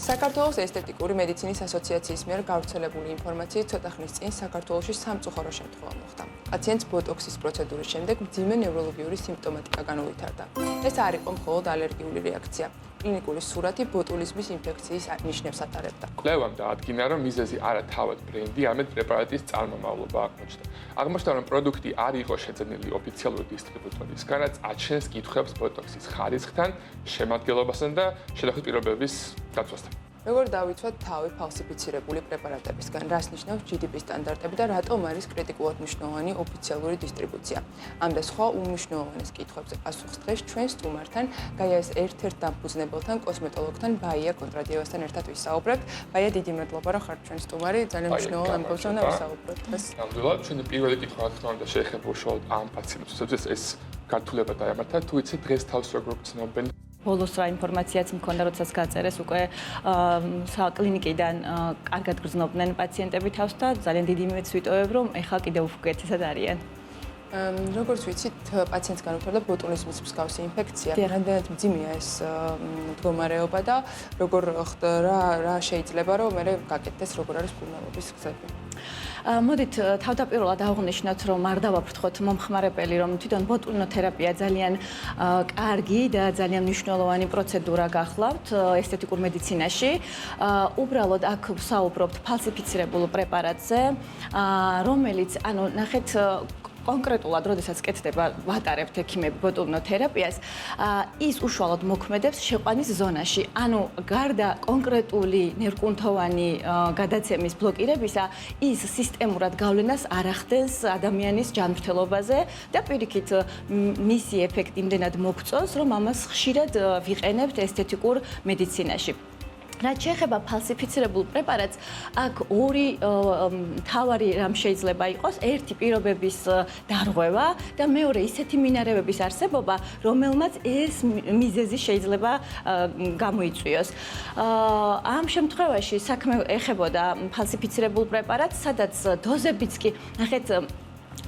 საქართველოს ესთეტიკური მედიცინის ასოციაციის მიერ გავრცელებული ინფორმაციით ცოტა ხნის წინ საქართველოში სამწუხარო შემთხვევა მოხდა. პაციენტს ბოტოქსის პროცედურის შემდეგ მძიმე ნევროლოგიური სიმპტომატიკა განუვითარდა. ეს არ იყო მხოლოდ ალერგიული რეაქცია. კლინიკური სურათი ბოტულიზმის ინფექციის ნიშნებს ატარებდა. კვლევამ დაადგინა, რომ მიზეზი არა თავად ბრენდი, არამედ პრეპარატის წარმომავლობა აღმოჩნდა. აღმოჩნდა, რომ პროდუქტი არ იყო შეძენილი ოფიციალური დისტრიბუტორისგან, რაც აჩენს კითხვებს ბოტოქსის ხარისხთან, შემადგენლობასთან და შედახვის პირობების დაცვასთან. როგორ დავიცვათ თავი ფალსიფიცირებული პრეპარატებისგან, რას ნიშნავს GDP სტანდარტები და რატომ არის კრიტიკულად მნიშვნელოვანი ოფიციალური დისტრიბუცია. ამ და სხვა უმნიშვნელოვანეს კითხვებზე პასუხს დღეს ჩვენ სტუმართან, გაიას ერთ-ერთ დამფუძნებელთან, კოსმეტოლოგთან ბაია კონტრადიევასთან ერთად ვისაუბრებთ. ბაია, დიდი მადლობა, რომ ხართ ჩვენ სტუმარი, ძალიან მნიშვნელოვანი ამბავზე უნდა ვისაუბროთ დღეს. ნამდვილად, ჩვენი პირველი კითხვა რა თქმა უნდა შეეხება უშუალოდ ამ პაციენტებს, ეს გართულება დაემართა, თუ იცით დღეს თავს როგორ გრძნობენ? ბოლოს რა ინფორმაციაც მქონდა, როდესაც გაწერეს უკვე კლინიკიდან კარგად გრძნობდნენ პაციენტები თავს და ძალიან დიდი იმედს ვიტოვებ, რომ ეხლა კიდევ უკეთესად არიან. როგორც ვიცით, პაციენტს განუვითარდა ბოტულიზმის მსგავსი ინფექცია. რამდენად მძიმეა ეს მდგომარეობა და როგორ რა შეიძლება რომ მე გაკეთდეს, როგორ არის მკურნალობის გზები? მოდით თავდაპირველად აღვნიშნოთ, რომ არ დავაფრთხოთ მომხმარებელი, რომ თვითონ ბოტულინოთერაპია ძალიან კარგი და ძალიან მნიშვნელოვანი პროცედურა გახლავთ ესთეტიკურ მედიცინაში. უბრალოდ აქ ვსაუბრობთ ფალსიფიცირებულ პრეპარატზე, რომელიც, ნახეთ, კონკრეტულად, როდესაც კეთდება, ვატარებთ ექიმები ბოტულინოთერაპიას, ის უშუალოდ მოქმედებს შეყვანის ზონაში. გარდა კონკრეტული ნერვკუნთოვანი გადაცემის ბლოკირებისა, ის სისტემურად გავლენას არ ახდენს ადამიანის ჯანმრთელობაზე და პირიქით მისი ეფექტი იმდენად მოგწონს, რომ ამას ხშირად ვიყენებთ ესთეტიკურ მედიცინაში. რაც შეეხება ფალსიფიცირებულ პრეპარატს, აქ ორი მთავარი რამ შეიძლება იყოს, ერთი პირობების დარღვევა და მეორე ისეთი მინარევების არსებობა, რომელმაც ეს მიზეზი შეიძლება გამოიწვიოს. ამ შემთხვევაში საქმე ეხებოდა ფალსიფიცირებულ პრეპარატს, სადაც დოზებიც კი, ნახეთ,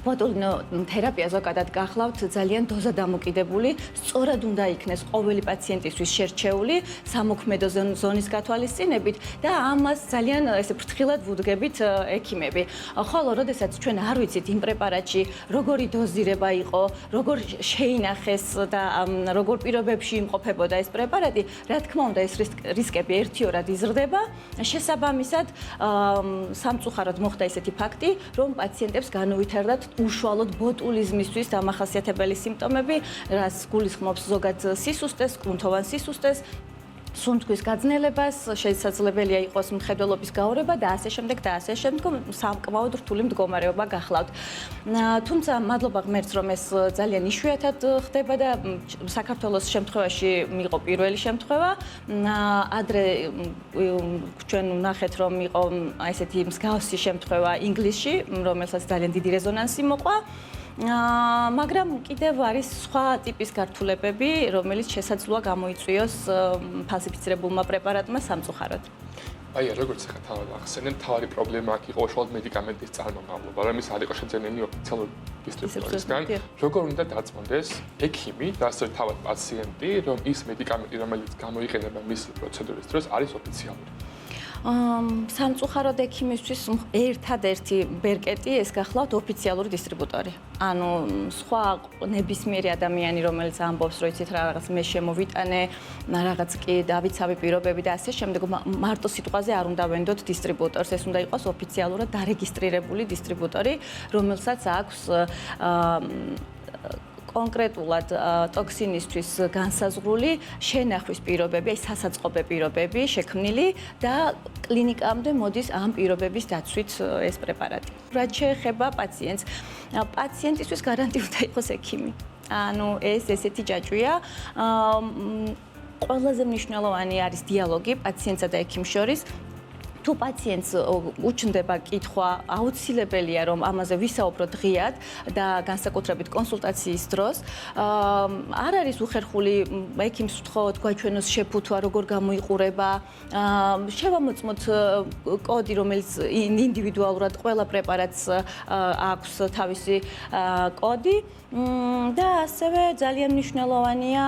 ბოტულინოთერაპია ზოგადად გახლავთ ძალიან დოზადამოკიდებული, სწორად უნდა იქნეს ყოველი პაციენტისთვის შერჩეული სამოქმედო ზონის გათვალისწინებით და ამას ძალიან ესე ფრთხილად ვუდგებით ექიმები. ხოლო როდესაც ჩვენ არ ვიცით იმ პრეპარატში როგორი დოზირება იყო, როგორ შეინახეს და როგორ პირობებში იმყოფებოდა ეს პრეპარატი, რა თქმა უნდა ეს რისკები ერთიორად იზრდება. შესაბამისად, სამწუხაროდ მოხდა ესეთი ფაქტი, რომ პაციენტებს განუვითარდათ უშუალოდ ბოტულიზმისთვის დამახასიათებელი სიმპტომები, რაც გულისხმობს ზოგად სისუსტეს, კუნთოვან სისუსტეს, სუნთქვის გაძნელებას, შესაძლებელია იყოს მხედველობის გაორება და ასე შემდეგ და ასე შემდგომ სამკმაოდ რთული მდგომარეობა გახლავთ. თუმცა მადლობა ღმერთს, რომ ეს ძალიან იშვიათად ხდება და საქართველოს შემთხვევაში იყო პირველი შემთხვევა. ადრე ჩვენ ვნახეთ, რომ იყო ესეთი მსგავსი შემთხვევა ინგლისში, რომელსაც ძალიან დიდი რეზონანსი მოყვა. მაგრამ კიდევ არის სხვა ტიპის გართულებები, რომელიც შესაძლოა გამოიწვიოს ფალსიფიცირებულმა პრეპარატმა სამწუხაროდ. როგორც ახლა თავად ახსენე, მთავარი პრობლემა აქ იყო უშუალოდ მედიკამენტის წარმომავლობა, რომ ის არ იყო შეძენილი ოფიციალურ დისტრიბუტორისგან. როგორ უნდა დაწმუნდეს ექიმი და ასევე თავად პაციენტი, რომ ის მედიკამენტი, რომელიც გამოიყენება მისი პროცედურის დროს, არის ოფიციალური? სამწუხაროდ ექიმისთვის ერთადერთი ბერკეტი ეს გახლავთ ოფიციალური დისტრიბუტორი. სხვა ნებისმიერი ადამიანი, რომელიც ამბობს, რომ იცით რაღაც მე შემოვიტანე, რაღაც კი დავიცავი პირობები და ასე შემდეგ, მარტო სიტყვაზე არ უნდა ვენდოთ დისტრიბუტორს, ეს უნდა იყოს ოფიციალურად დარეგისტრირებული დისტრიბუტორი, რომელსაც აქვს კონკრეტულად ტოქსინისთვის განსაზღვრული შენახვის პირობები, სასაწყობე პირობები შექმნილი და კლინიკამდე მოდის ამ პირობების დაცვით ეს პრეპარატი. რაც შეეხება პაციენტს, პაციენტისთვის გარანტი უნდა იყოს ექიმი. ეს ესეთი ჯაჭვია. ყველაზე მნიშვნელოვანი არის დიალოგი პაციენტსა და ექიმს შორის. თუ პაციენტს უჩნდება კითხვა, აუცილებელია რომ ამაზე ვისაუბროთ ღიად და განსაკუთრებით კონსულტაციის დროს. არ არის უხერხული ექიმს ვთხოვოთ, გვაჩვენოს შეფუთვა, როგორ გამოიყურება, შევამოწმოთ კოდი, რომელიც ინდივიდუალურად ყველა პრეპარატს აქვს თავისი კოდი და ასევე ძალიან მნიშვნელოვანია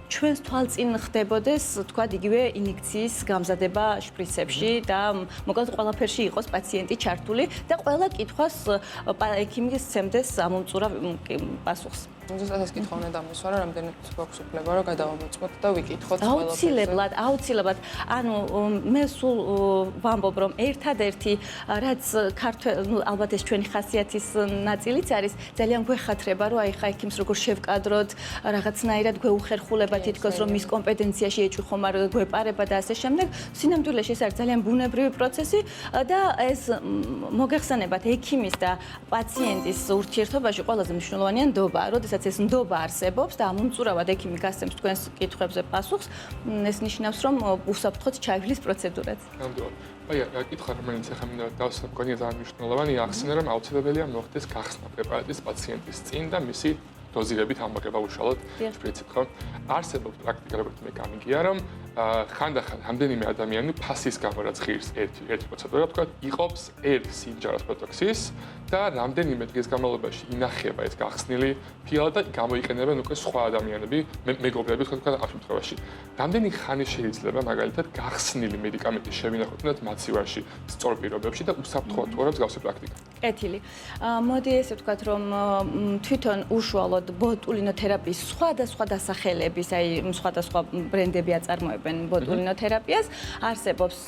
ჩვენს თვალწინ ხდებოდეს, თქვა, იგივე ინიექციის გამზადება შპრიცებში და მოკლედ ყველაფერში იყოს პაციენტი ჩართული და ყველა კითხვას ექიმი სცემდეს ამომწურავ პასუხს. ზუსტად ეს კითხვა უნდა დამისვა, რომ რამდენად გვაქვს უფლება, რომ გადავამოწმოთ და ვიკითხოთ აუცილებლად. ანუ მე სულ ვამბობ, რომ ერთადერთი რაც ალბათ ეს ჩვენი ხასიათის ნაწილიც არის, ძალიან გვეხათრება, რომ აი ხა ექიმს როგორ შევკადროთ, რაღაცნაირად გვეუხერხულება თითქოს რომ მის კომპეტენციაში ეჭვი ხომ არ გვეპარება და ასე შემდეგ. სინამდვილეში ეს არის ძალიან ბუნებრივი პროცესი და ეს მოგეხსენებათ ექიმის და პაციენტის ურთიერთობაში ყველაზე მნიშვნელოვანია ნდობა, როდესაც ეს ნდობა არსებობს და ამომწურავად ექიმი გასცემს თქვენს კითხვებზე პასუხს, ეს ნიშნავს, რომ უსაფრთხოდ ჩაივლის პროცედურაც. ნამდვილად. აი, კითხვა რომელიც ახლა მინდა დავსვამ, მგონია ძალიან მნიშვნელოვანია, ახსენე რომ აუცილებელია მოხდეს გახსნა პრეპარატის პაციენტის წინ და მისი დოზირებით ამოღება უშუალოდ შპრიცით, ხო? არსებობს პრაქტიკა, როგორც მე გამიგია, რომ ხანდახან რამდენიმე ადამიანი ფასის გამო რაც ღირს ერთი პროცედურა, თქვა, იყოფს ერთ სინჯარას ბოტოქსის და რამდენიმე დღის განმავლობაში ინახება ეს გახსნილი ფილა და გამოიყენებენ უკვე სხვა ადამიანები, მეგობრები, თქვა ამ შემთხვევაში. რამდენი ხანი შეიძლება მაგალითად გახსნილი მედიკამენტი შევინახოთ თუნდაც მაცივარში, სწორ პირობებში და უსაფრთხოა თუ არა მსგავსი პრაქტიკა. კეთილი. მოდი ესე ვთქვათ, რომ თვითონ უშუალოდ ბოტულინოთერაპიის სხვადასხვა დასახელების, აი სხვადასხვა ბრენდები აწარმოებენ ბოტულინოთერაპიას, არსებობს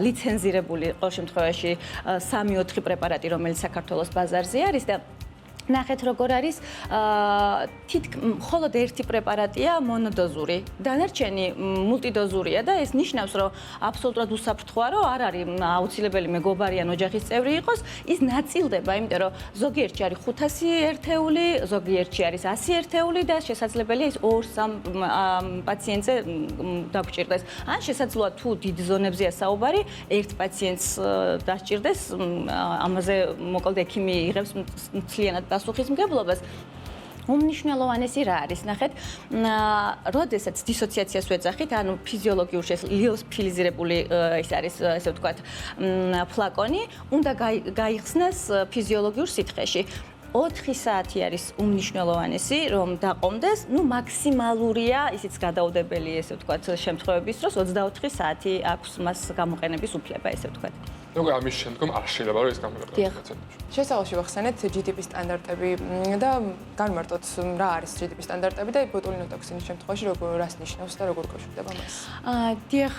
ლიცენზირებული ყოველ შემთხვევაში 3-4 პრეპარატი, რომელიც საქართველოს ბაზარზე არის და ნახეთ როგორ არის მხოლოდ ერთი პრეპარატია მონოდოზური, დანარჩენი მულტიდოზურია და ეს ნიშნავს, რომ აბსოლუტურად უსაფრთხოა, რომ არ არის აუცილებელი მეგობარი ან ოჯახის წევრი იყოს, ის ნაწილდება, იმიტომ რომ ზოგიერთში არის 500 ერთეული, ზოგიერთში არის 100 ერთეული და შესაძლებელია ის 2-3 პაციენტზე დაგვჭირდეს. ან შესაძლოა თუ დიდ ზონებზეა საუბარი, ერთ პაციენტს დასჭირდეს, ამაზე მოკლედ ექიმი იღებს მთლიანად პასუხისმგებლობას. უმნიშვნელოვანესი რა არის, ნახეთ, როდესაც დისოციაციას ვეძახით, ანუ ფიზიოლოგიურ ლიოსფილიზირებული ის არის, ესე ვთქვათ, ფლაკონი, უნდა გაიხსნას ფიზიოლოგიურ სითხეში. 4 საათი არის უმნიშვნელოვანესი, რომ დაყომდეს, მაქსიმალურია, ისიც გადაუდებელი, ესე ვთქვათ, შემთხვევების დროს 24 საათი აქვს მას გამოყენების უფლება, ესე ვთქვათ. ნუ ამის შემდგომ არ შეიძლება რომ ეს გამოიყენოს პაციენტებში. შესაძლოა შევახსენეთ GDP სტანდარტები და განმარტოთ რა არის GDP სტანდარტები და ბოტულინოტოქსინის შემთხვევაში რას ნიშნავს და როგორ გაშვება მას. დიახ,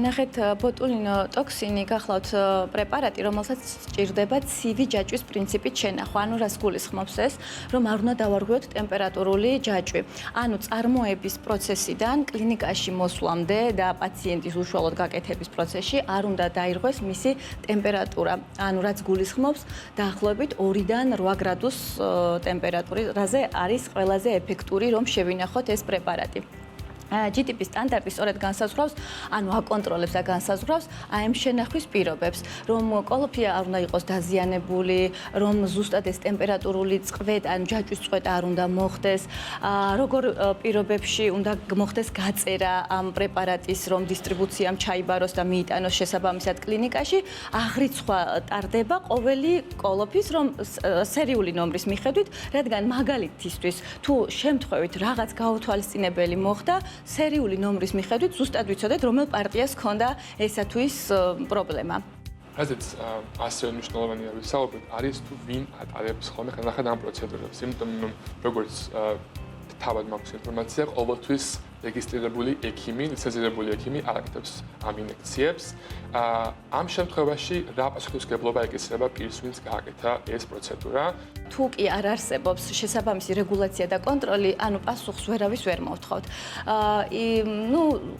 ნახეთ, ბოტულინოტოქსინი გახლავთ პრეპარატი, რომელსაც სჭირდება ცივი ჯაჭვის პრინციპით შენახვა. ანუ რას გულისხმობს ეს, რომ არ უნდა დავარღვიოთ ტემპერატურული ჯაჭვი. ანუ წარმოების პროცესიდან კლინიკაში მოსვლამდე და პაციენტის უშუალოდ გაკეთების პროცესში არ უნდა დაირღვეს მისი ტემპერატურა. ანუ რაც გულისხმობს დაახლოებით 2-დან 8 გრადუს ტემპერატურაზე არის ყველაზე ეფექტური, რომ შევინახოთ ეს პრეპარატი. GDP სტანდარტი სწორედ განსაზღვრავს, ანუ აკონტროლებს და განსაზღვრავს ამ შენახვის პირობებს, რომ კოლოფია არ უნდა იყოს დაზიანებული, რომ ზუსტად ეს ტემპერატურული წვეთ, ან ჯაჭვის წვეთ არ უნდა მოხდეს, როგორ პირობებში უნდა მოხდეს გაწერა ამ პრეპარატის, რომ დისტრიბუციამ ჩაიბაროს და მიიტანოს შესაბამისად კლინიკაში, აღრიცხვა ტარდება ყოველი კოლოფის, რომ სერიული ნომრის მიხედვით, რადგან მაგალითისთვის თუ შემთხვევით რაღაც გაუთვალისწინებელი მოხდა, სერიული ნომრის მიხედვით ზუსტად ვიცოდეთ, რომელ პარტიას ჰქონდა ესა თუ ის პრობლემა. რაზეც ასევე მნიშვნელოვანია ვისაუბროთ, არის თუ ვინ ატარებს ხოლმე ხანდახან ამ პროცედურებს, იმიტომ რომ როგორც თავად მაქვს ინფორმაცია, ყოველთვის რეგისტრირებული ექიმი, ლიცენზირებული ექიმი არ აკეთებს ამ ინიექციებს. ამ შემთხვევაში რა პასუხისმგებლობა ეკისრება პირს, ვინც გააკეთა ეს პროცედურა? თუ კი არ არსებობს შესაბამისი რეგულაცია და კონტროლი, ანუ პასუხს ვერავის ვერ მოვთხოვთ.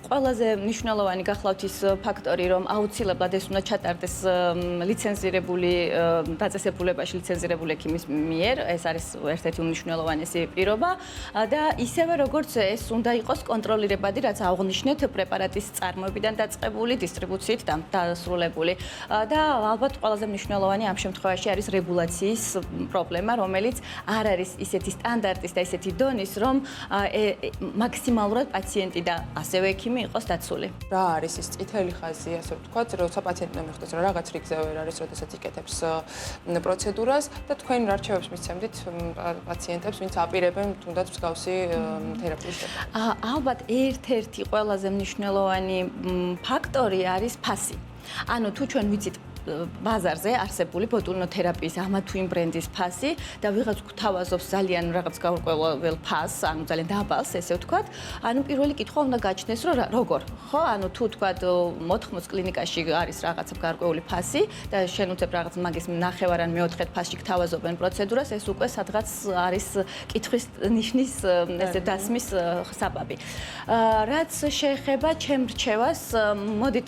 ყველაზე მნიშვნელოვანი გახლავთ ის ფაქტორი, რომ აუცილებლად ეს უნდა ჩატარდეს ლიცენზირებული დაწესებულებაში ლიცენზირებული ექიმის მიერ, ეს არის ერთ-ერთი უმნიშვნელოვანესი პირობა და ისევე როგორც ეს უნდა იყოს კონტროლირებადი, რაც აღნიშნეთ პრეპარატის წარმოებიდან დაწყებული, დისტრიბუციით დასრულებული. და ალბათ ყველაზე მნიშვნელოვანი ამ შემთხვევაში არის რეგულაციის პრობლემა, რომელიც არ არის ისეთი სტანდარტის და ისეთი დონის, რომ მაქსიმალურად პაციენტი და ასევე ექიმი იყოს დაცული. რა არის ის წითელი ხაზი, ასე ვთქვათ, როცა პაციენტმა მიხვდეს, რომ რაღაც რიგზე ვერ არის, როდესაც იკეთებს პროცედურას და თქვენ რა რჩევებს მისცემთ პაციენტებს, ვინც აპირებენ თუნდაც მსგავსი თერაპიის შეფერს? ალბათ ერთ-ერთი ყველაზე მნიშვნელოვანი ფაქტორი არის ფასი. ანუ თუ ჩვენ ვიცით ბაზარზე არსებული ბოტულინოთერაპიის ამა თუ იმ ბრენდის ფასი და ვიღაც გვთავაზობს ძალიან რაღაც გარკვეულ ფასს, ანუ ძალიან დაბალს, ესე ვთქვათ, ანუ პირველი კითხვა უნდა გაჩნდეს, რომ როგორ, ხო? ანუ თუ ვთქვათ 80 კლინიკაში არის რაღაცა გარკვეული ფასი და შენ უცებ რაღაც მაგის ნახევარ ან მეოთხედ ფასში გთავაზობენ პროცედურას, ეს უკვე სადღაც არის კითხვის ნიშნის ესე დასმის საბაბი. რაც შეეხება ჩემ რჩევას, მოდით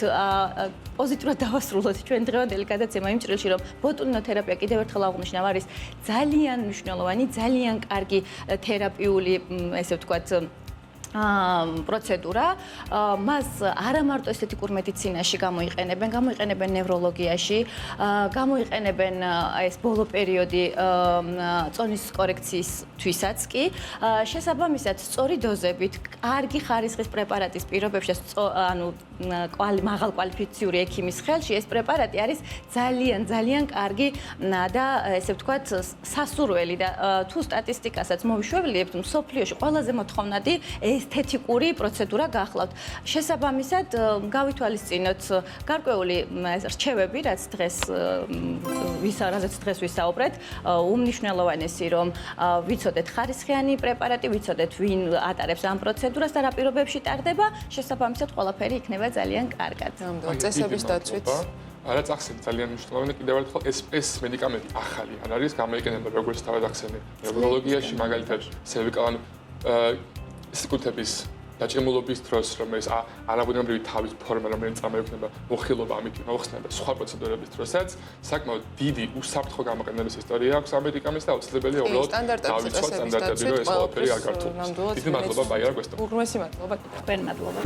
პოზიტიურად დავასრულოთ ჩვენ დღევანდელი გადაცემა იმ ჭრილში, რომ ბოტულინოთერაპია კიდევ ერთხელ აღვნიშნავ არის ძალიან მნიშვნელოვანი, ძალიან კარგი თერაპიული, ესე ვთქვათ, პროცედურა. მას არა მარტო ესთეტიკურ მედიცინაში გამოიყენებენ ნევროლოგიაში, გამოიყენებენ ეს ბოლო პერიოდი წონის კორექციისთვისაც კი. შესაბამისად, სწორი დოზებით, კარგი ხარისხის პრეპარატის პირობებში, ანუ მაღალ კვალიფიციური ექიმის ხელში ეს პრეპარატი არის ძალიან კარგი და ესე ვთქვათ, სასურველი და თუ სტატისტიკასაც მოვიშვებლიებთ, მსოფლიოში ყველაზე მოთხოვნადი ესთეტიკური პროცედურა გახლავთ. შესაბამისად, გავითვალისწინოთ გარკვეული რჩევები, რაც დღეს ვისაუბრეთ, უმნიშვნელოვანესი რომ ვიცოდეთ ხარისხიანი პრეპარატი, ვიცოდეთ ვინ ატარებს ამ პროცედურას და რა პირობებში ტარდება, შესაბამისად ყველაფერი იქნება ძალიან კარგად. წესების დაცვით რაც ახსენე ძალიან მნიშვნელოვანია კიდევ ერთხელ ეს მედიკამენტი ახალი არ არის გამოიყენება როგორც თავად ახსენე ნევროლოგიაში მაგალითად სერვიკალ სიკუთების დაჭემულობის დროს რომ ეს არაბუნებრივი თავის ფორმა რომელიც წარმოიქმნება მოხილობა ამით მოხსნება სხვა პროცედურების დროსაც საკმაოდ დიდი უსაფრთხო გამოყენების ისტორია აქვს ამ მედიკამენტს და აუცილებელია უბრალოდ დავიცვათ სტანდარტები რომ ეს ყველაფერი არ გართულდეს. დიდი მადლობა ბაიარ გვესტო. უღრმესი მადლობა კიდევ. თქვენ მადლობა.